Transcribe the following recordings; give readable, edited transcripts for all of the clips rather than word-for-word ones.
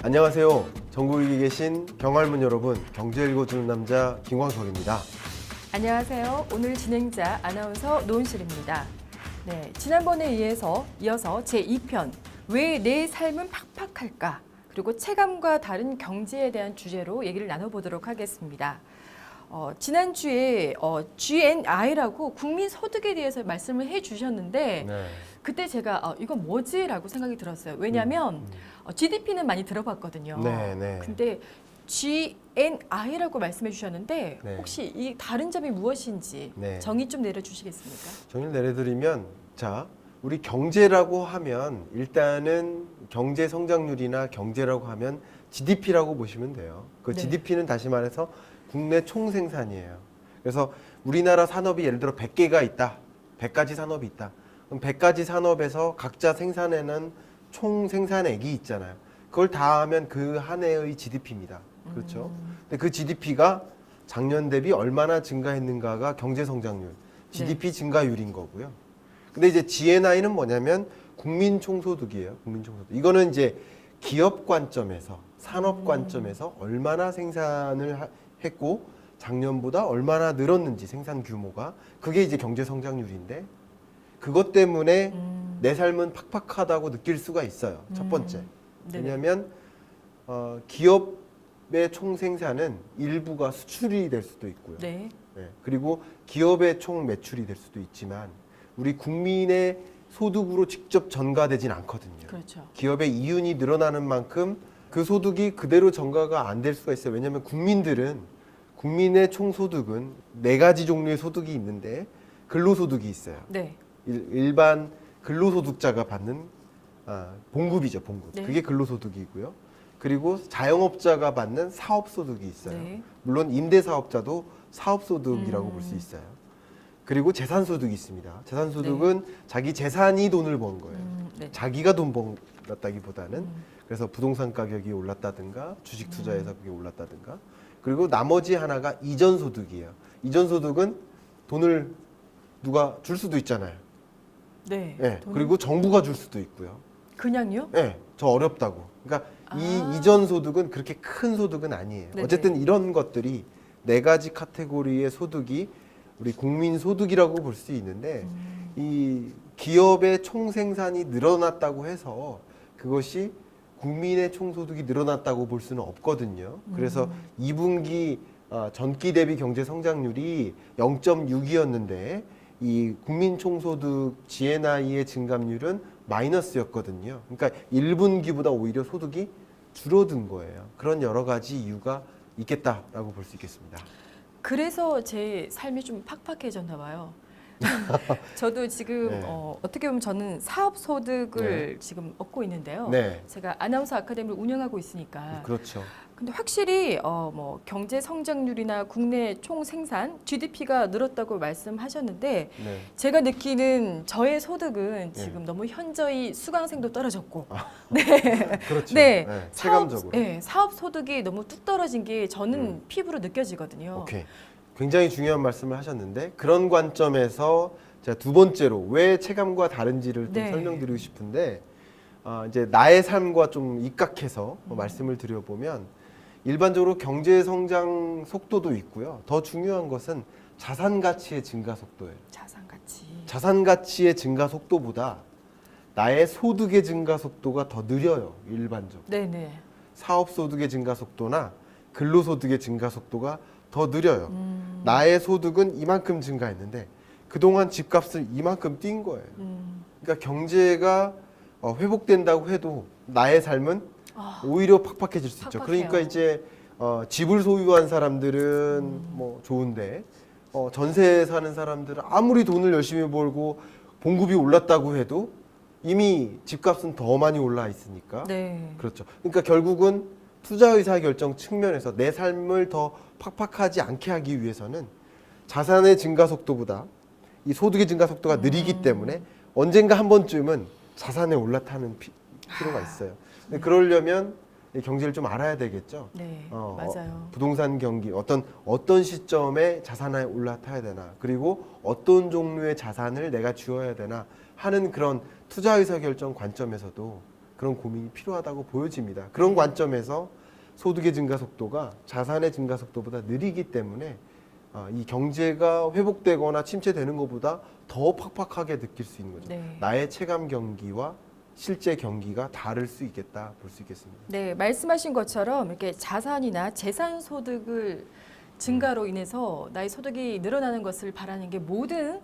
안녕하세요. 전국에 계신 경알문 여러분, 경제 읽어주는 남자 김광석입니다. 안녕하세요. 오늘 진행자 아나운서 노은실입니다. 네, 지난번에 이어서 제2편 왜 내 삶은 팍팍할까? 그리고 체감과 다른 경제에 대한 주제로 얘기를 나눠보도록 하겠습니다. 지난주에 GNI라고 국민소득에 대해서 말씀을 해주셨는데 네. 그때 제가 이건 뭐지? 라고 생각이 들었어요. 왜냐하면 GDP는 많이 들어봤거든요. 네. 근데 GNI라고 말씀해 주셨는데 네. 혹시 이 다른 점이 무엇인지 네. 정의 좀 내려주시겠습니까? 정의를 내려드리면, 자, 우리 경제라고 하면 일단은 경제 성장률이나 경제라고 하면 GDP라고 보시면 돼요. 그 네. GDP는 다시 말해서 국내 총생산이에요. 그래서 우리나라 산업이 예를 들어 100개가 있다. 100가지 산업이 있다. 그럼 100가지 산업에서 각자 생산해낸 총 생산액이 있잖아요. 그걸 다 하면 그 한 해의 GDP입니다. 그렇죠? 근데 그 GDP가 작년 대비 얼마나 증가했는가가 경제 성장률, GDP 증가율인 거고요. 근데 이제 GNI는 뭐냐면 국민 총소득이에요. 국민 총소득. 이거는 이제 기업 관점에서, 산업 관점에서 얼마나 생산을 했고 작년보다 얼마나 늘었는지 생산 규모가, 그게 이제 경제 성장률인데, 그것 때문에 내 삶은 팍팍하다고 느낄 수가 있어요. 첫 번째. 네네. 왜냐하면 기업의 총 생산은 일부가 수출이 될 수도 있고요. 네. 네. 그리고 기업의 총 매출이 될 수도 있지만 우리 국민의 소득으로 직접 전가되진 않거든요. 그렇죠. 기업의 이윤이 늘어나는 만큼 그 소득이 그대로 전가가 안 될 수가 있어요. 왜냐하면 국민의 총 소득은 4가지 종류의 소득이 있는데 근로소득이 있어요. 네. 일반 근로소득자가 받는 봉급이죠, 봉급. 네. 그게 근로소득이고요. 그리고 자영업자가 받는 사업소득이 있어요. 네. 물론 임대사업자도 사업소득이라고 볼 수 있어요. 그리고 재산소득이 있습니다. 재산소득은 자기 재산이 돈을 번 거예요. 네. 자기가 돈 벌었다기보다는 그래서 부동산 가격이 올랐다든가 주식 투자해서 그게 올랐다든가. 그리고 나머지 하나가 이전소득이에요. 이전소득은 돈을 누가 줄 수도 있잖아요. 네. 예, 그리고 정부가 줄 수도 있고요. 그냥요? 예, 저 어렵다고. 그러니까 이 이전 소득은 그렇게 큰 소득은 아니에요. 네네. 어쨌든 이런 것들이 4가지 카테고리의 소득이 우리 국민 소득이라고 볼 수 있는데 이 기업의 총 생산이 늘어났다고 해서 그것이 국민의 총 소득이 늘어났다고 볼 수는 없거든요. 그래서 2분기 전기 대비 경제 성장률이 0.6이었는데 이 국민 총소득 GNI의 증감률은 마이너스였거든요. 그러니까 1분기보다 오히려 소득이 줄어든 거예요. 그런 여러 가지 이유가 있겠다라고 볼 수 있겠습니다. 그래서 제 삶이 좀 팍팍해졌나 봐요. 저도 지금 네. 어떻게 보면 저는 사업소득을 지금 얻고 있는데요. 네, 제가 아나운서 아카데미를 운영하고 있으니까. 그렇죠. 근데 확실히 경제 성장률이나 국내 총 생산 GDP가 늘었다고 말씀하셨는데 네. 제가 느끼는 저의 소득은 지금 너무 현저히 수강생도 떨어졌고 그렇죠. 네. 체감적으로. 사업 소득이 너무 뚝 떨어진 게 저는 피부로 느껴지거든요. 오케이. 굉장히 중요한 말씀을 하셨는데 그런 관점에서 제가 두 번째로 왜 체감과 다른지를 좀 네. 설명드리고 싶은데 이제 나의 삶과 좀 입각해서 말씀을 드려보면 일반적으로 경제 성장 속도도 있고요. 더 중요한 것은 자산 가치의 증가 속도예요. 자산 가치. 자산 가치의 증가 속도보다 나의 소득의 증가 속도가 더 느려요. 일반적으로. 네네. 사업 소득의 증가 속도나 근로 소득의 증가 속도가 더 느려요. 나의 소득은 이만큼 증가했는데 그동안 집값을 이만큼 뛴 거예요. 그러니까 경제가 회복된다고 해도 나의 삶은 오히려 팍팍해질 수 있죠. 팍팍해요. 그러니까 이제 집을 소유한 사람들은 뭐 좋은데 전세 사는 사람들은 아무리 돈을 열심히 벌고 봉급이 올랐다고 해도 이미 집값은 더 많이 올라 있으니까. 네. 그렇죠. 그러니까 결국은 투자 의사 결정 측면에서 내 삶을 더 팍팍하지 않게 하기 위해서는 자산의 증가 속도보다 이 소득의 증가 속도가 느리기 때문에 언젠가 한 번쯤은 자산에 올라타는 필요가 있어요. 근데 그러려면 이 경제를 좀 알아야 되겠죠. 네. 맞아요. 부동산 경기 어떤 시점에 자산에 올라타야 되나, 그리고 어떤 종류의 자산을 내가 쥐어야 되나 하는 그런 투자 의사 결정 관점에서도 그런 고민이 필요하다고 보여집니다. 그런 관점에서 소득의 증가 속도가 자산의 증가 속도보다 느리기 때문에 이 경제가 회복되거나 침체되는 것보다 더 팍팍하게 느낄 수 있는 거죠. 네. 나의 체감 경기와 실제 경기가 다를 수 있겠다 볼 수 있겠습니다. 네, 말씀하신 것처럼 이렇게 자산이나 재산 소득을 증가로 인해서 나의 소득이 늘어나는 것을 바라는 게 모든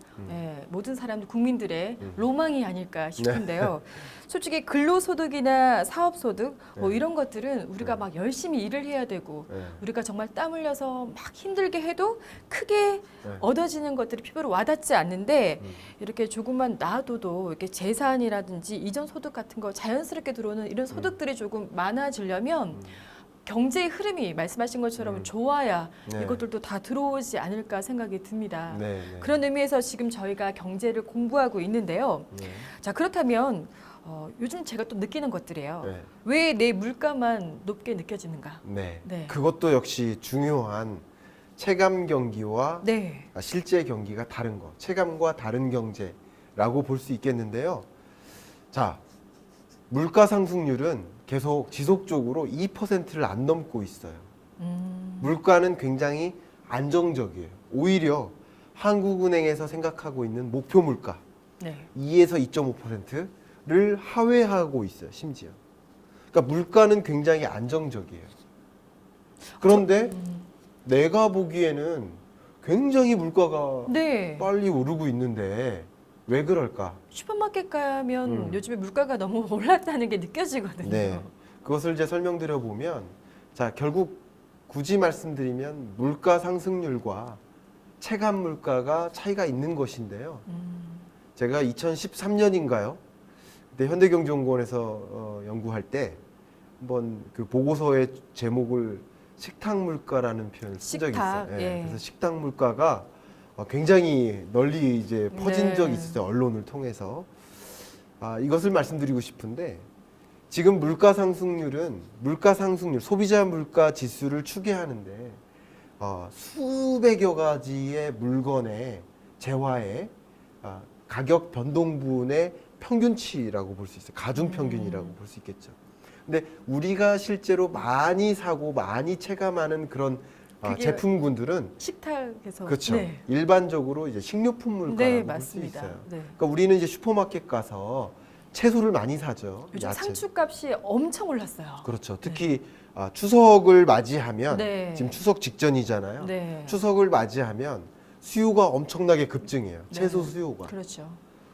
사람들 국민들의 로망이 아닐까 싶은데요. 솔직히 근로소득이나 사업소득 뭐 이런 것들은 우리가 막 열심히 일을 해야 되고 우리가 정말 땀 흘려서 막 힘들게 해도 크게 얻어지는 것들이 피부로 와닿지 않는데 이렇게 조금만 놔둬도 이렇게 재산이라든지 이전 소득 같은 거 자연스럽게 들어오는 이런 소득들이 조금 많아지려면 경제의 흐름이 말씀하신 것처럼 좋아야 네. 이것들도 다 들어오지 않을까 생각이 듭니다. 네, 그런 의미에서 지금 저희가 경제를 공부하고 있는데요. 네. 자, 그렇다면 요즘 제가 또 느끼는 것들이에요. 네. 왜 내 물가만 높게 느껴지는가? 네. 네. 그것도 역시 중요한 체감 경기와 네. 실제 경기가 다른 거. 체감과 다른 경제라고 볼 수 있겠는데요. 자, 물가 상승률은 계속 지속적으로 2%를 안 넘고 있어요. 물가는 굉장히 안정적이에요. 오히려 한국은행에서 생각하고 있는 목표 물가 네. 2에서 2.5%를 하회하고 있어요. 심지어. 그러니까 물가는 굉장히 안정적이에요. 그런데 내가 보기에는 굉장히 물가가 네. 빨리 오르고 있는데 왜 그럴까? 슈퍼마켓 가면 요즘에 물가가 너무 올랐다는 게 느껴지거든요. 네. 그것을 이제 설명드려 보면 자, 결국 굳이 말씀드리면 물가 상승률과 체감 물가가 차이가 있는 것인데요. 제가 2013년인가요? 그때 현대경제연구원에서 연구할 때 한번 그 보고서의 제목을 식탁 물가라는 표현을 쓴 적이 있어요. 식탁, 예. 그래서 식탁 물가가 굉장히 널리 이제 퍼진 네. 적이 있었어요. 언론을 통해서. 이것을 말씀드리고 싶은데 지금 물가 상승률은 소비자 물가 지수를 추계하는데 수백여 가지의 물건의 재화의 가격 변동분의 평균치라고 볼 수 있어요. 가중 평균이라고 볼 수 있겠죠. 근데 우리가 실제로 많이 사고 많이 체감하는 그런 그게 제품군들은 식탁에서 그렇죠. 네. 일반적으로 이제 식료품 네, 물가라고 볼 수 맞습니다. 있어요. 네. 그러니까 우리는 이제 슈퍼마켓 가서 채소를 많이 사죠. 요즘 야채. 상추값이 엄청 올랐어요. 그렇죠. 특히 추석을 맞이하면 네. 지금 추석 직전이잖아요. 네. 추석을 맞이하면 수요가 엄청나게 급증해요. 네. 채소 수요가. 그렇죠.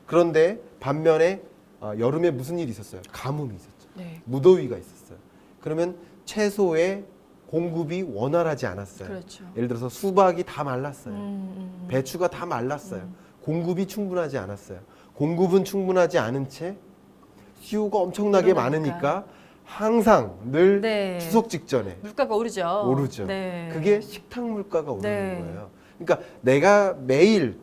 그런데 반면에 여름에 무슨 일이 있었어요? 가뭄이 있었죠. 네. 무더위가 있었어요. 그러면 채소의 공급이 원활하지 않았어요. 그렇죠. 예를 들어서 수박이 다 말랐어요. 음. 배추가 다 말랐어요. 공급이 충분하지 않았어요. 공급은 충분하지 않은 채 수요가 엄청나게 그러니까. 많으니까 항상 늘 네. 추석 직전에 물가가 오르죠. 오르죠. 네. 그게 식탁 물가가 오르는 네. 거예요. 그러니까 내가 매일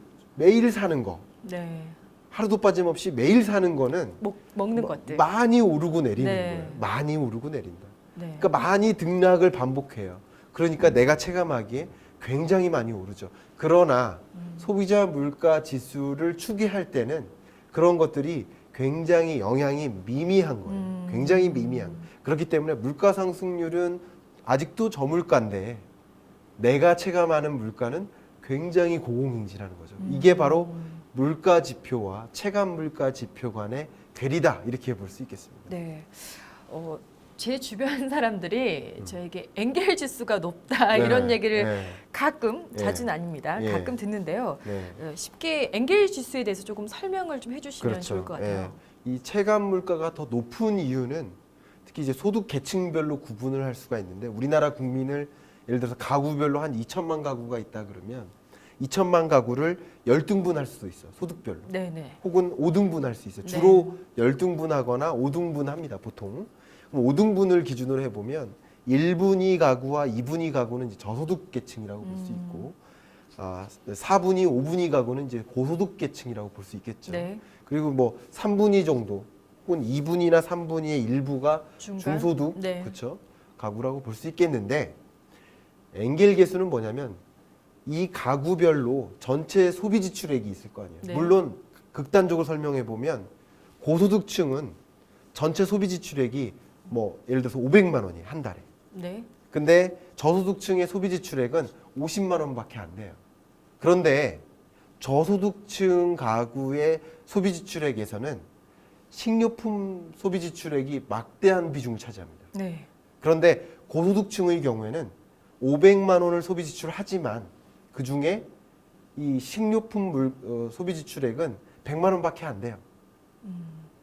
사는 거 네. 하루도 빠짐없이 매일 사는 거는 먹는 것들. 많이 오르고 내리는 네. 거예요. 많이 오르고 내린다. 네. 그러니까 많이 등락을 반복해요. 그러니까 내가 체감하기에 굉장히 많이 오르죠. 그러나 소비자 물가 지수를 추계할 때는 그런 것들이 굉장히 영향이 미미한 거예요. 굉장히 미미한. 그렇기 때문에 물가 상승률은 아직도 저물가인데 내가 체감하는 물가는 굉장히 고공행진하는 거죠. 이게 바로 물가 지표와 체감 물가 지표 간의 괴리다 이렇게 볼 수 있겠습니다. 네. 제 주변 사람들이 저에게 엔겔 지수가 높다 네, 이런 얘기를 네. 가끔 네. 자주는 아닙니다. 예. 가끔 듣는데요. 네. 쉽게 엔겔 지수에 대해서 조금 설명을 좀 해주시면 좋을 것 같아요. 예. 이 체감 물가가 더 높은 이유는 특히 이제 소득 계층별로 구분을 할 수가 있는데 우리나라 국민을 예를 들어서 가구별로 한 2천만 가구가 있다 그러면 2천만 가구를 10등분 할 수도 있어요. 소득별로. 네네. 혹은 5등분 할 수 있어요. 주로 10등분 하거나 5등분 합니다. 보통. 그럼 5등분을 기준으로 해보면 1분위 가구와 2분위 가구는 이제 저소득 계층이라고 볼 수 있고 4분위, 5분위 가구는 이제 고소득 계층이라고 볼 수 있겠죠. 네. 그리고 뭐 3분위 정도 혹은 2분위나 3분위의 일부가 중간? 중소득 네. 그렇죠. 가구라고 볼 수 있겠는데 엔겔 계수는 뭐냐면 이 가구별로 전체 소비 지출액이 있을 거 아니에요. 네. 물론 극단적으로 설명해 보면 고소득층은 전체 소비 지출액이 뭐 예를 들어서 500만 원이 한 달에. 네. 근데 저소득층의 소비 지출액은 50만 원밖에 안 돼요. 그런데 저소득층 가구의 소비 지출액에서는 식료품 소비 지출액이 막대한 비중을 차지합니다. 네. 그런데 고소득층의 경우에는 500만 원을 소비 지출하지만 그 중에 이 식료품 소비 지출액은 100만 원밖에 안 돼요.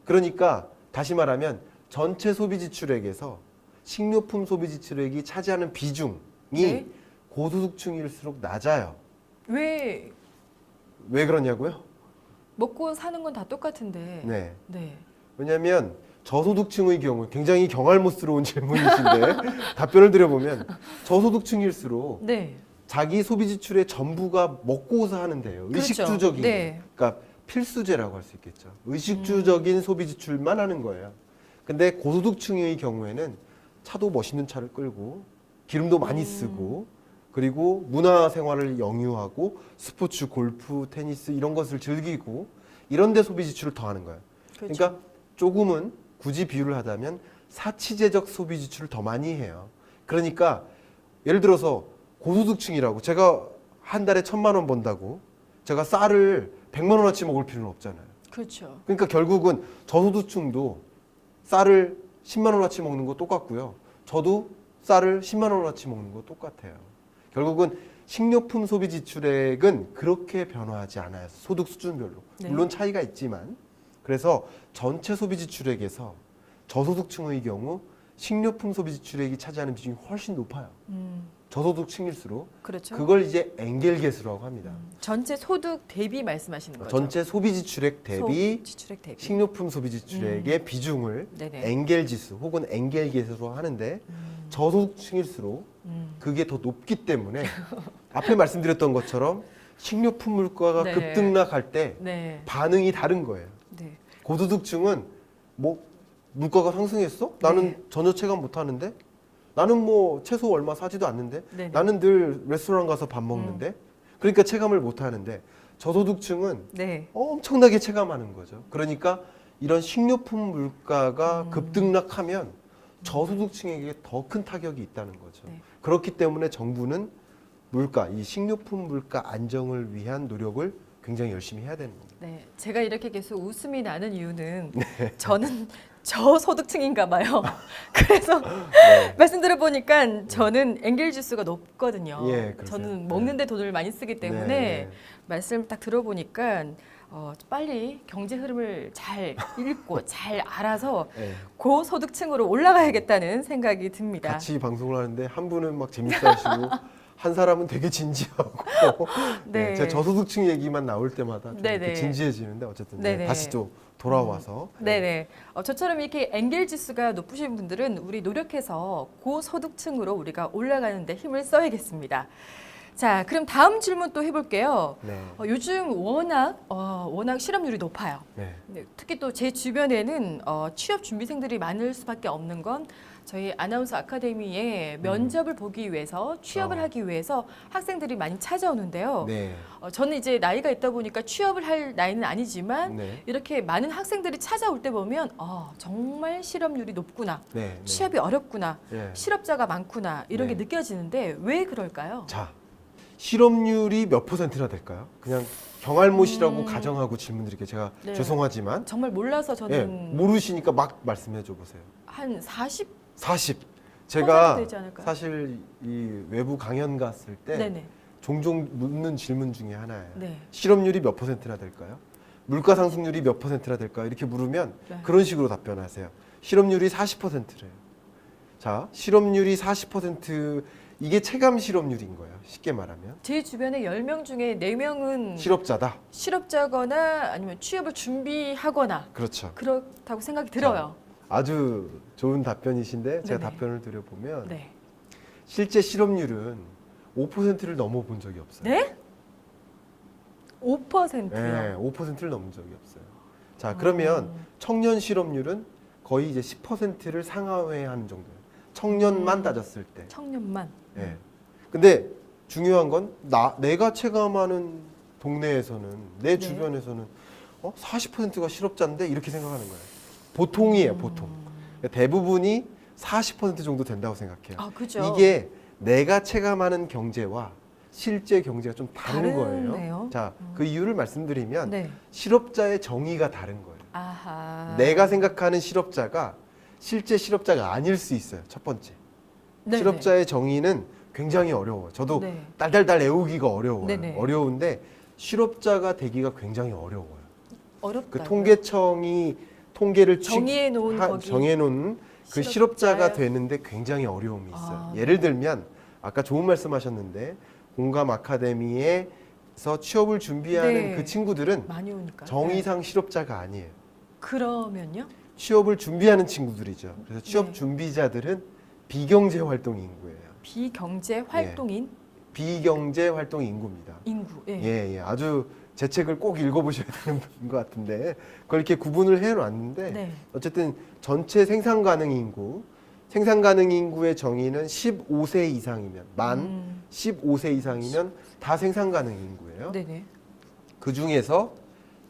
그러니까 다시 말하면 전체 소비 지출액에서 식료품 소비 지출액이 차지하는 비중이 네. 고소득층일수록 낮아요. 왜 왜 그러냐고요? 먹고 사는 건 다 똑같은데. 네. 네. 왜냐하면 저소득층의 경우 굉장히 경알못스러운 질문이신데 답변을 드려보면 저소득층일수록 네. 자기 소비 지출의 전부가 먹고서 하는데요. 그렇죠. 의식주적인, 네. 그러니까 필수제라고 할 수 있겠죠. 의식주적인 소비 지출만 하는 거예요. 근데 고소득층의 경우에는 차도 멋있는 차를 끌고 기름도 많이 쓰고 그리고 문화 생활을 영유하고 스포츠, 골프, 테니스 이런 것을 즐기고 이런 데 소비 지출을 더 하는 거예요. 그렇죠. 그러니까 조금은 굳이 비유를 하자면 사치제적 소비 지출을 더 많이 해요. 그러니까 예를 들어서 고소득층이라고 제가 한 달에 1,000만 원 번다고 제가 쌀을 100만 원어치 먹을 필요는 없잖아요. 그렇죠. 그러니까 결국은 저소득층도 쌀을 10만 원어치 먹는 거 똑같고요. 저도 쌀을 10만 원어치 먹는 거 똑같아요. 결국은 식료품 소비 지출액은 그렇게 변화하지 않아요. 소득 수준별로. 네. 물론 차이가 있지만 그래서 전체 소비 지출액에서 저소득층의 경우 식료품 소비 지출액이 차지하는 비중이 훨씬 높아요. 저소득층일수록 그렇죠. 그걸 이제 엔겔게스라고 합니다. 전체 소득 대비 말씀하시는 거죠. 전체 소비 지출액 대비 지출액 대비. 식료품 소비 지출액의 비중을 네네. 엔겔 지수 혹은 엔겔 계수로 하는데 저소득층일수록 그게 더 높기 때문에 앞에 말씀드렸던 것처럼 식료품 물가가 네. 급등락할 때 네. 반응이 다른 거예요. 네. 고소득층은 뭐 물가가 상승했어? 나는 네. 전혀 체감 못 하는데 나는 뭐 채소 얼마 사지도 않는데 네네. 나는 늘 레스토랑 가서 밥 먹는데 그러니까 체감을 못 하는데 저소득층은 네. 엄청나게 체감하는 거죠. 그러니까 이런 식료품 물가가 급등락하면 저소득층에게 더 큰 타격이 있다는 거죠. 네. 그렇기 때문에 정부는 물가, 이 식료품 물가 안정을 위한 노력을 굉장히 열심히 해야 되는 겁니다. 네. 제가 이렇게 계속 웃음이 나는 이유는 네. 저는 저소득층인가 봐요. 그래서 네. 말씀드려 보니까 저는 엔겔 지수가 높거든요. 예, 그러세요. 저는 먹는데 돈을 많이 쓰기 때문에 네. 말씀을 딱 들어보니까 빨리 경제 흐름을 잘 읽고 잘 알아서 네. 고소득층으로 올라가야겠다는 생각이 듭니다. 같이 방송을 하는데 한 분은 막 재밌어 하시고 한 사람은 되게 진지하고 네. 제 저소득층 얘기만 나올 때마다 좀 네네. 이렇게 진지해지는데 어쨌든 네네. 다시 또 돌아와서 네네. 저처럼 이렇게 엔겔 지수가 높으신 분들은 우리 노력해서 고소득층으로 우리가 올라가는데 힘을 써야겠습니다. 자, 그럼 다음 질문 또 해볼게요. 네. 요즘 워낙 실업률이 높아요. 네. 네, 특히 또 제 주변에는 취업 준비생들이 많을 수밖에 없는 건 저희 아나운서 아카데미에 면접을 보기 위해서 취업을 하기 위해서 학생들이 많이 찾아오는데요. 네. 저는 이제 나이가 있다 보니까 취업을 할 나이는 아니지만 네. 이렇게 많은 학생들이 찾아올 때 보면 정말 실업률이 높구나, 네. 취업이 어렵구나, 네. 실업자가 많구나 이런 네. 게 느껴지는데 왜 그럴까요? 자, 실업률이 몇 %나 될까요? 그냥 경알못이라고 가정하고 질문드릴게요. 제가 네. 죄송하지만 정말 몰라서 예, 저는 모르시니까 막 말씀해 줘 보세요. 한 40? 40. 제가 되지 않을까요? 사실 이 외부 강연 갔을 때 네네. 종종 묻는 질문 중에 하나예요. 네. 실업률이 몇 %나 될까요? 물가 상승률이 몇 %나 될까요? 이렇게 물으면 네. 그런 식으로 답변하세요. 실업률이 40%래요. 자, 실업률이 40% 이게 체감 실업률인 거예요. 쉽게 말하면 제 주변에 10명 중에 4명은 실업자다. 실업자거나 아니면 취업을 준비하거나 그렇죠. 그렇다고 생각이 들어요. 아주 좋은 답변이신데 제가 네네. 답변을 드려보면 네. 실제 실업률은 5%를 넘어본 적이 없어요. 네? 5%요. 네, 5%를 넘은 적이 없어요. 자, 그러면 청년 실업률은 거의 이제 10%를 상하회하는 정도예요. 청년만 따졌을 때. 청년만. 예. 근데 중요한 건 내가 체감하는 동네에서는 내 네. 주변에서는 40%가 실업자인데 이렇게 생각하는 거예요. 보통이에요, 보통. 대부분이 40% 정도 된다고 생각해요. 아, 그죠. 이게 내가 체감하는 경제와 실제 경제가 좀 다른 다르네요. 거예요. 자, 그 이유를 말씀드리면 네. 실업자의 정의가 다른 거예요. 아하. 내가 생각하는 실업자가 실제 실업자가 아닐 수 있어요. 첫 번째. 네네. 실업자의 정의는 굉장히 어려워요. 저도 네. 달달달 외우기가 어려워요. 네네. 어려운데 실업자가 되기가 굉장히 어려워요. 어렵다. 그 통계청이 통계를 정의해 놓은 거기 정해놓은 그 실업자예요? 실업자가 되는데 굉장히 어려움이 있어요. 아, 예를 들면 아까 좋은 말씀하셨는데 공감 아카데미에서 취업을 준비하는 네. 그 친구들은 많이 오니까. 네. 정의상 실업자가 아니에요. 그러면요? 취업을 준비하는 친구들이죠. 그래서 취업 네. 준비자들은 비경제 활동 인구예요. 비경제 활동인 비경제 활동 인구입니다. 인구. 예. 예. 아주 제 책을 꼭 읽어보셔야 되는 것 같은데 그걸 이렇게 구분을 해놨는데 네. 어쨌든 전체 생산 가능 인구, 생산 가능 인구의 정의는 15세 이상이면 만 15세 이상이면 다 생산 가능 인구예요. 네네. 그 중에서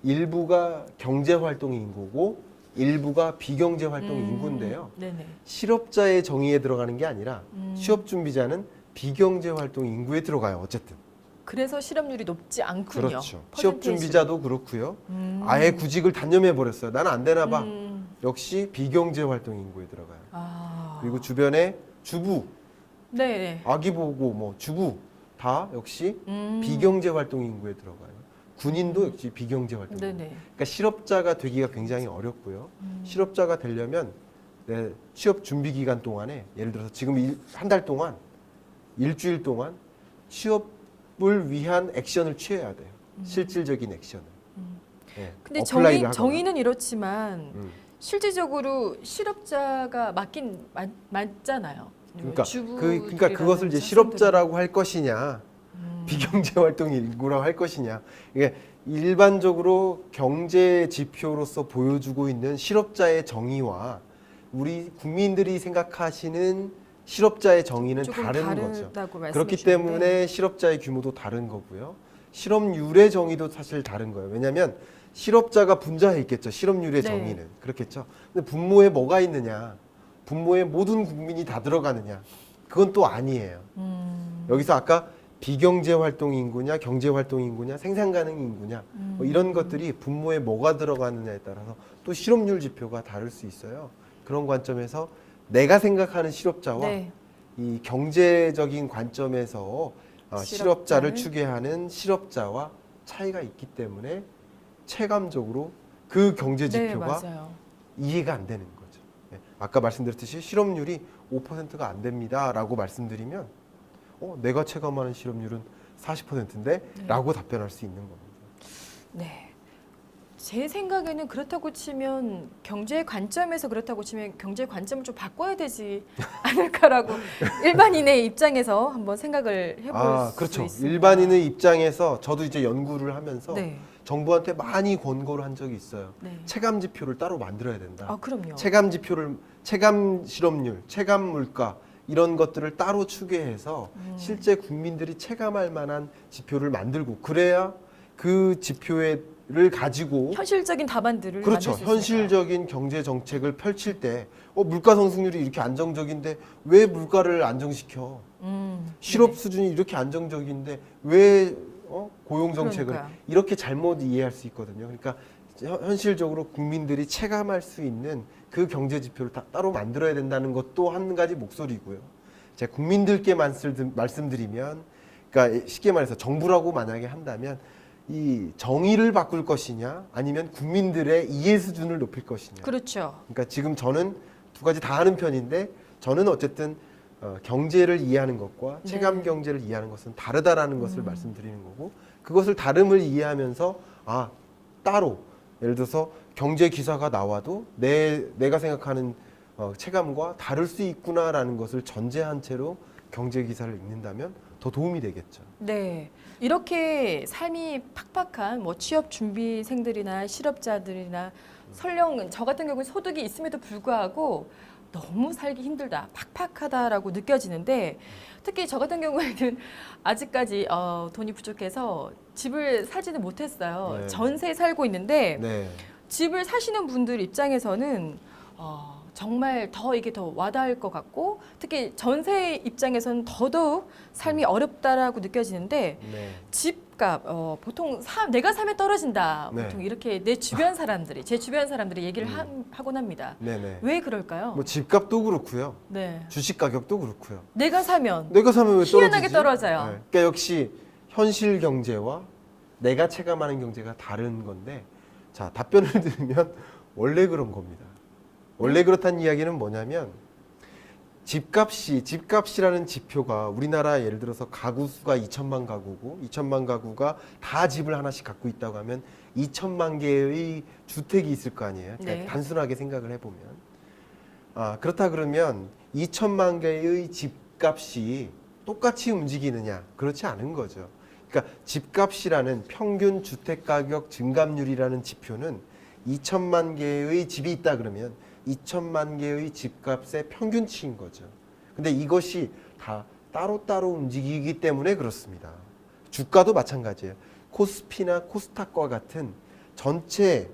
일부가 경제 활동 인구고 일부가 비경제 활동 인구인데요. 네네. 실업자의 정의에 들어가는 게 아니라 취업 준비자는 비경제 활동 인구에 들어가요. 어쨌든. 그래서 실업률이 높지 않군요. 그렇죠. 취업 퍼센테이지로. 준비자도 그렇고요. 아예 구직을 단념해 버렸어요. 나는 안 되나 봐. 음. 역시 비경제 활동 인구에 들어가요. 아. 그리고 주변에 주부, 네네. 아기 보고 뭐 주부 다 역시 음. 비경제 활동 인구에 들어가요. 군인도 역시 비경제 활동 인구. 네네. 그러니까 실업자가 되기가 굉장히 어렵고요. 실업자가 되려면 내 취업 준비 기간 동안에 예를 들어서 지금 한 달 동안 일주일 동안 취업을 위한 액션을 취해야 돼요. 실질적인 액션을. 예, 근데 어플라이를 하거나. 정의는 이렇지만 음. 실질적으로 실업자가 맞잖아요. 그러니까 주부들이라는 그러니까 그것을 이제 학생들은. 실업자라고 할 것이냐, 비경제 활동 인구라고 할 것이냐. 이게 일반적으로 경제 지표로서 보여주고 있는 실업자의 정의와 우리 국민들이 생각하시는 실업자의 정의는 조금 다른 거죠. 다르다고 말씀해 그렇기 주셨는데. 때문에 실업자의 규모도 다른 거고요. 실업률의 정의도 사실 다른 거예요. 왜냐하면 실업자가 분자해 있겠죠. 실업률의 네. 정의는. 그렇겠죠. 근데 분모에 뭐가 있느냐. 분모에 모든 국민이 다 들어가느냐. 그건 또 아니에요. 여기서 아까 비경제 활동 인구냐, 경제 활동 인구냐, 생산 가능 인구냐, 뭐 이런 것들이 분모에 뭐가 들어가느냐에 따라서 또 실업률 지표가 다를 수 있어요. 그런 관점에서 내가 생각하는 실업자와 네. 이 경제적인 관점에서 실업자를 실업자를 추계하는 실업자와 차이가 있기 때문에 체감적으로 그 경제 네, 지표가 맞아요. 이해가 안 되는 거죠. 예, 아까 말씀드렸듯이 실업률이 5%가 안 됩니다라고 말씀드리면 내가 체감하는 실업률은 40%인데 라고 답변할 수 있는 겁니다. 네. 제 생각에는 그렇다고 치면 경제 관점에서 그렇다고 치면 경제 관점을 좀 바꿔야 되지 않을까라고 일반인의 입장에서 한번 생각을 해볼 수 그렇죠. 있습니다. 일반인의 입장에서 저도 이제 연구를 하면서 네. 정부한테 많이 권고를 한 적이 있어요. 네. 체감 지표를 따로 만들어야 된다. 아, 그럼요. 체감 지표를 체감 실업률, 체감 물가 이런 것들을 따로 추계해서 실제 국민들이 체감할 만한 지표를 만들고 그래야 그 지표를 가지고 현실적인 답안들을 그렇죠. 만들 수 있으니까. 현실적인 경제 정책을 펼칠 때 물가 상승률이 이렇게 안정적인데 왜 물가를 안정시켜? 실업 수준이 이렇게 안정적인데 왜 고용 정책을 그러니까요. 이렇게 잘못 이해할 수 있거든요. 그러니까 현실적으로 국민들이 체감할 수 있는 그 경제 지표를 따로 만들어야 된다는 것도 한 가지 목소리고요. 제가 국민들께 말씀드리면, 그러니까 쉽게 말해서 정부라고 만약에 한다면 이 정의를 바꿀 것이냐, 아니면 국민들의 이해 수준을 높일 것이냐. 그렇죠. 그러니까 지금 저는 두 가지 다 하는 편인데, 저는 어쨌든 경제를 이해하는 것과 네. 체감 경제를 이해하는 것은 다르다라는 것을 말씀드리는 거고, 그것을 다름을 이해하면서 따로 예를 들어서 경제 기사가 나와도 내가 생각하는 체감과 다를 수 있구나라는 것을 전제한 채로 경제 기사를 읽는다면 더 도움이 되겠죠. 네. 이렇게 삶이 팍팍한 취업 준비생들이나 실업자들이나 설령 저 같은 경우는 소득이 있음에도 불구하고 너무 살기 힘들다, 팍팍하다라고 느껴지는데 특히 저 같은 경우에는 아직까지 돈이 부족해서 집을 사지는 못했어요. 네. 전세에 살고 있는데 네. 집을 사시는 분들 입장에서는 정말 더 이게 더 와닿을 것 같고 특히 전세 입장에서는 더더욱 삶이 어렵다라고 느껴지는데 네. 집값 보통 내가 사면 떨어진다 네. 보통 이렇게 제 주변 사람들이 얘기를 하곤 합니다. 네네. 왜 그럴까요? 뭐 집값도 그렇고요. 네. 주식 가격도 그렇고요. 내가 사면 내가 사면 왜 떨어지지? 희한하게 떨어져요. 네. 그러니까 역시 현실 경제와 내가 체감하는 경제가 다른 건데 자 답변을 들으면 원래 그런 겁니다. 원래 그렇다는 이야기는 뭐냐면 집값이라는 지표가 우리나라 예를 들어서 가구 수가 2천만 가구고 2천만 가구가 다 집을 하나씩 갖고 있다고 하면 2천만 개의 주택이 있을 거 아니에요. 그러니까 네. 단순하게 생각을 해보면 그렇다 그러면 2천만 개의 집값이 똑같이 움직이느냐? 그렇지 않은 거죠. 그러니까 집값이라는 평균 주택가격 증감률이라는 지표는 2천만 개의 집이 있다 그러면 2천만 개의 집값의 평균치인 거죠. 근데 이것이 다 따로따로 움직이기 때문에 그렇습니다. 주가도 마찬가지예요. 코스피나 코스닥과 같은 전체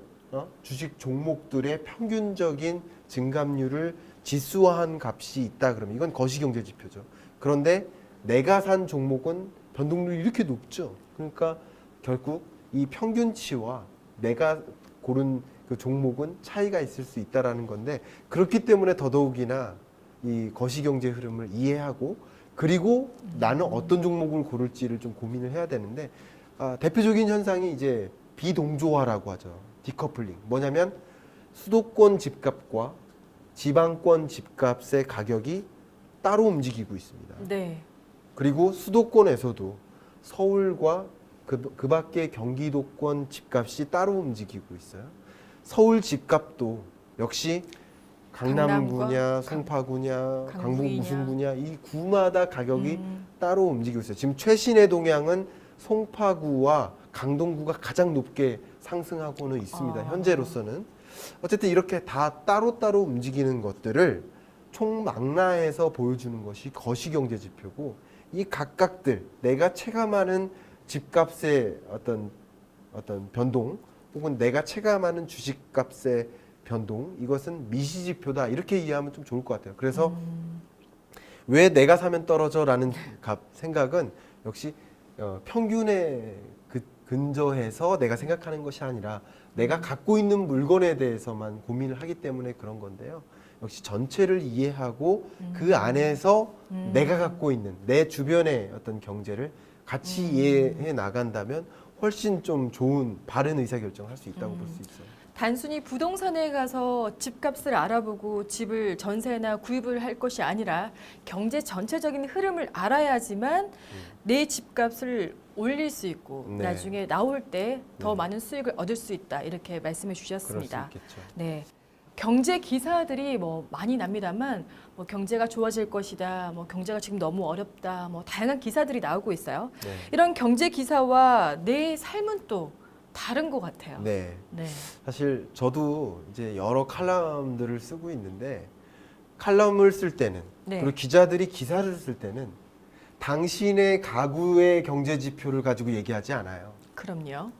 주식 종목들의 평균적인 증감률을 지수화한 값이 있다 그러면 이건 거시경제 지표죠. 그런데 내가 산 종목은 변동률이 이렇게 높죠. 그러니까 결국 이 평균치와 내가 고른 그 종목은 차이가 있을 수 있다라는 건데 그렇기 때문에 더더욱이나 이 거시경제 흐름을 이해하고 그리고 나는 어떤 종목을 고를지를 좀 고민을 해야 되는데 대표적인 현상이 이제 비동조화라고 하죠. 디커플링. 뭐냐면 수도권 집값과 지방권 집값의 가격이 따로 움직이고 있습니다. 네. 그리고 수도권에서도 서울과 그 밖의 경기도권 집값이 따로 움직이고 있어요. 서울 집값도 역시 강남구냐, 송파구냐, 강북 무슨 구냐 이 구마다 가격이 따로 움직이고 있어요. 지금 최신의 동향은 송파구와 강동구가 가장 높게 상승하고는 있습니다. 현재로서는. 어쨌든 이렇게 다 따로따로 움직이는 것들을 총망라해서 보여주는 것이 거시경제 지표고 이 각각들 내가 체감하는 집값의 어떤 변동 혹은 내가 체감하는 주식값의 변동 이것은 미시지표다 이렇게 이해하면 좀 좋을 것 같아요. 그래서 왜 내가 사면 떨어져라는 생각은 역시 평균에 근저해서 내가 생각하는 것이 아니라 내가 갖고 있는 물건에 대해서만 고민을 하기 때문에 그런 건데요. 역시 전체를 이해하고 그 안에서 내가 갖고 있는 내 주변의 어떤 경제를 같이 이해해 나간다면 훨씬 좀 좋은 바른 의사결정을 할 수 있다고 볼 수 있어요. 단순히 부동산에 가서 집값을 알아보고 집을 전세나 구입을 할 것이 아니라 경제 전체적인 흐름을 알아야지만 내 집값을 올릴 수 있고 네. 나중에 나올 때 더 네. 많은 수익을 얻을 수 있다 이렇게 말씀해 그럴 수 주셨습니다. 있겠죠. 네. 경제 기사들이 많이 납니다만 경제가 좋아질 것이다, 경제가 지금 너무 어렵다, 다양한 기사들이 나오고 있어요. 네. 이런 경제 기사와 내 삶은 또 다른 것 같아요. 네. 네. 사실 저도 이제 여러 칼럼들을 쓰고 있는데 칼럼을 쓸 때는 네. 그리고 기자들이 기사를 쓸 때는 당신의 가구의 경제 지표를 가지고 얘기하지 않아요. 그럼요.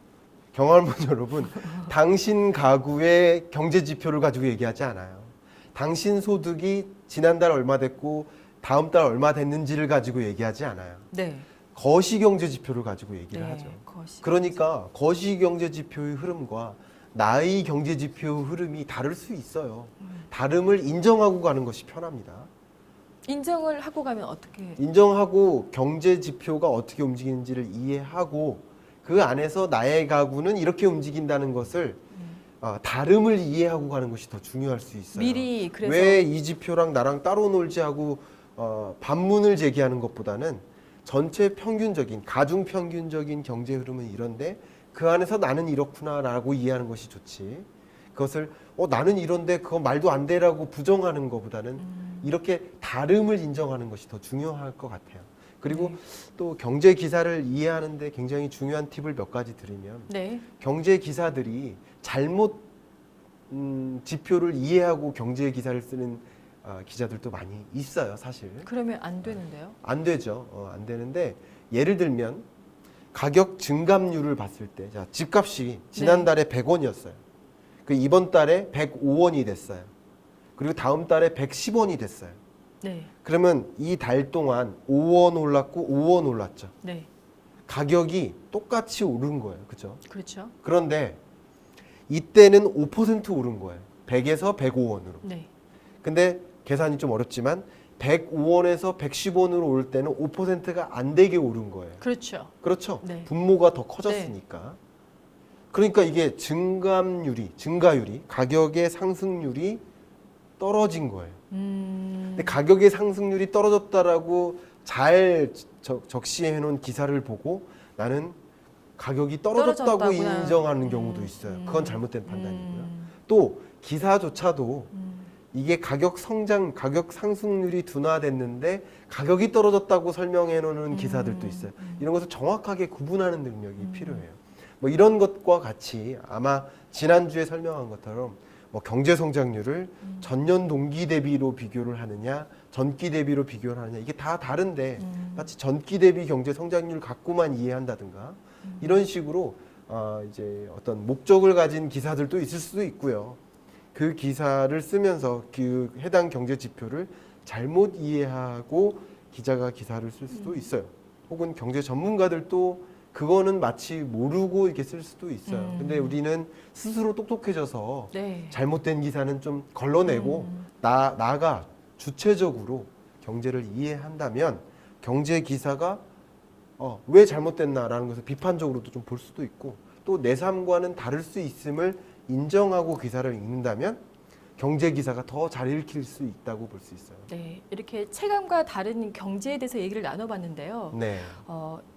경험해본 여러분, 당신 가구의 경제 지표를 가지고 얘기하지 않아요. 당신 소득이 지난달 얼마 됐고 다음 달 얼마 됐는지를 가지고 얘기하지 않아요. 네. 거시경제 지표를 가지고 얘기를 하죠. 거시. 그러니까 거시경제 지표의 흐름과 나의 경제 지표의 흐름이 다를 수 있어요. 다름을 인정하고 가는 것이 편합니다. 인정을 하고 가면 어떻게? 인정하고 경제 지표가 어떻게 움직이는지를 이해하고 그 안에서 나의 가구는 이렇게 움직인다는 것을 다름을 이해하고 가는 것이 더 중요할 수 있어요. 미리 그래서 왜 이 지표랑 나랑 따로 놀지 하고 반문을 제기하는 것보다는 전체 평균적인 가중 평균적인 경제 흐름은 이런데 그 안에서 나는 이렇구나라고 이해하는 것이 좋지. 그것을 나는 이런데 그거 말도 안 돼라고 부정하는 것보다는 이렇게 다름을 인정하는 것이 더 중요할 것 같아요. 그리고 네. 또 경제 기사를 이해하는데 굉장히 중요한 팁을 몇 가지 드리면 네. 경제 기사들이 잘못 지표를 이해하고 경제 기사를 쓰는 기자들도 많이 있어요, 사실. 그러면 안 되는데요. 안 되죠. 안 되는데 예를 들면 가격 증감률을 봤을 때 자, 집값이 지난달에 100원이었어요. 그 이번 달에 105원이 됐어요. 그리고 다음 달에 110원이 됐어요. 네. 그러면 이 달 동안 5원 올랐고 5원 올랐죠. 네. 가격이 똑같이 오른 거예요. 그죠? 그렇죠. 그런데 이때는 5% 오른 거예요. 100에서 105원으로. 네. 근데 계산이 좀 어렵지만 105원에서 110원으로 올 때는 5%가 안 되게 오른 거예요. 그렇죠. 그렇죠? 네. 분모가 더 커졌으니까. 그러니까 이게 증가율이, 가격의 상승률이 떨어진 거예요. 근데 가격의 상승률이 떨어졌다라고 잘 적시해 놓은 기사를 보고 나는 가격이 떨어졌다고 떨어졌다구나. 인정하는 경우도 있어요. 그건 잘못된 판단이고요. 또 기사조차도 이게 가격 상승률이 둔화됐는데 가격이 떨어졌다고 설명해 놓는 기사들도 있어요. 이런 것을 정확하게 구분하는 능력이 필요해요. 뭐 이런 것과 같이 아마 지난주에 설명한 것처럼 뭐 경제 성장률을 전년 동기 대비로 비교를 하느냐, 전기 대비로 비교를 하느냐, 이게 다 다른데 마치 전기 대비 경제 성장률 갖고만 이해한다든가 이런 식으로 이제 어떤 목적을 가진 기사들도 있을 수도 있고요. 그 기사를 쓰면서 그 해당 경제 지표를 잘못 이해하고 기자가 기사를 쓸 수도 있어요. 혹은 경제 전문가들도 그거는 마치 모르고 이렇게 쓸 수도 있어요. 근데 우리는 스스로 똑똑해져서 네. 잘못된 기사는 좀 걸러내고 나가 주체적으로 경제를 이해한다면 경제 기사가 왜 잘못됐나라는 것을 비판적으로도 좀 볼 수도 있고 또 내 삶과는 다를 수 있음을 인정하고 기사를 읽는다면 경제 기사가 더 잘 읽힐 수 있다고 볼 수 있어요. 네. 이렇게 체감과 다른 경제에 대해서 얘기를 나눠봤는데요. 네.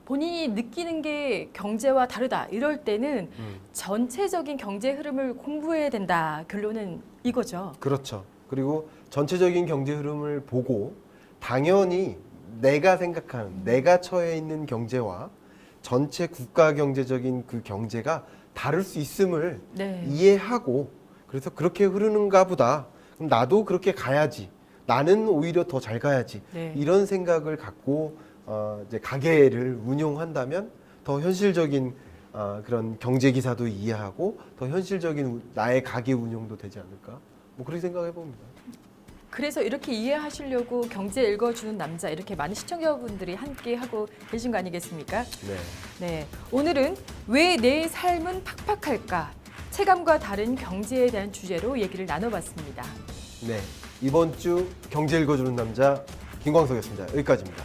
본인이 느끼는 게 경제와 다르다 이럴 때는 전체적인 경제 흐름을 공부해야 된다. 결론은 이거죠. 그렇죠. 그리고 전체적인 경제 흐름을 보고 당연히 내가 생각하는 내가 처해 있는 경제와 전체 국가 경제적인 그 경제가 다를 수 있음을 네. 이해하고 그래서 그렇게 흐르는가 보다. 그럼 나도 그렇게 가야지. 나는 오히려 더 잘 가야지. 네. 이런 생각을 갖고 이제 가게를 운용한다면 더 현실적인 그런 경제 기사도 이해하고 더 현실적인 나의 가게 운용도 되지 않을까? 뭐 그렇게 생각해 봅니다. 그래서 이렇게 이해하시려고 경제 읽어주는 남자 이렇게 많은 시청자분들이 함께 하고 계신 거 아니겠습니까? 네. 네. 오늘은 왜 내 삶은 팍팍할까? 체감과 다른 경제에 대한 주제로 얘기를 나눠봤습니다. 네. 이번 주 경제 읽어주는 남자 김광석이었습니다. 여기까지입니다.